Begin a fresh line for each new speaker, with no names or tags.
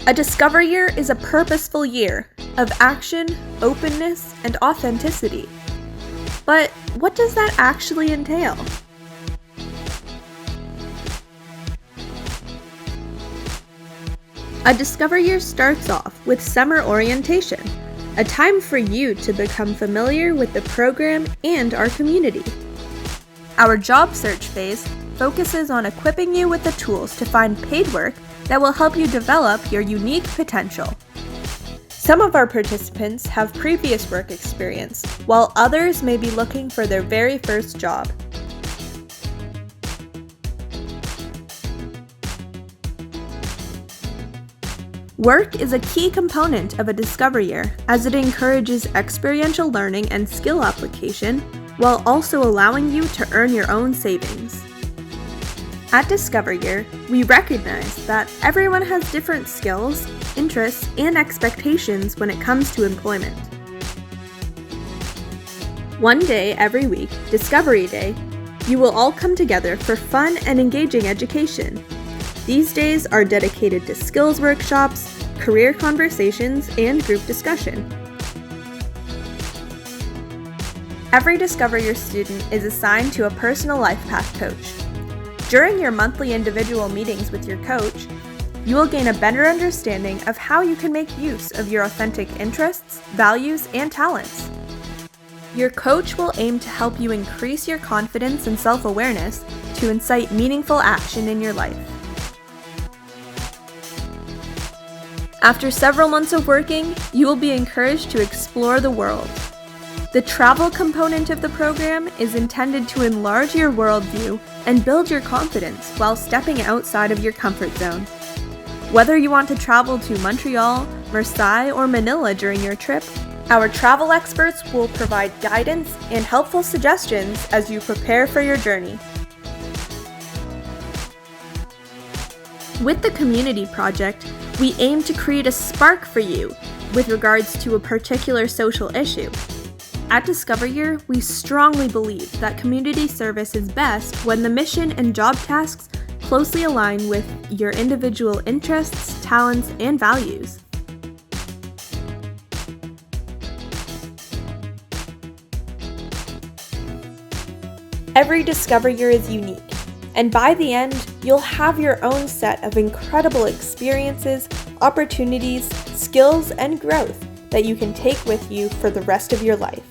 A Discover Year is a purposeful year of action, openness, and authenticity. But what does that actually entail? A Discover Year starts off with summer orientation, a time for you to become familiar with the program and our community. Our job search phase focuses on equipping you with the tools to find paid work that will help you develop your unique potential. Some of our participants have previous work experience, while others may be looking for their very first job. Work is a key component of a Discover Year as it encourages experiential learning and skill application while also allowing you to earn your own savings. At Discover Year, we recognize that everyone has different skills, interests, and expectations when it comes to employment. One day every week, Discovery Day, you will all come together for fun and engaging education. These days are dedicated to skills workshops, career conversations, and group discussion. Every Discover Year student is assigned to a personal life path coach. During your monthly individual meetings with your coach, you will gain a better understanding of how you can make use of your authentic interests, values, and talents. Your coach will aim to help you increase your confidence and self-awareness to incite meaningful action in your life. After several months of working, you will be encouraged to explore the world. The travel component of the program is intended to enlarge your worldview and build your confidence while stepping outside of your comfort zone. Whether you want to travel to Montreal, Marseille, or Manila during your trip, our travel experts will provide guidance and helpful suggestions as you prepare for your journey. With the Community Project, we aim to create a spark for you with regards to a particular social issue. At Discover Year, we strongly believe that community service is best when the mission and job tasks closely align with your individual interests, talents, and values. Every Discover Year is unique, and by the end, you'll have your own set of incredible experiences, opportunities, skills, and growth that you can take with you for the rest of your life.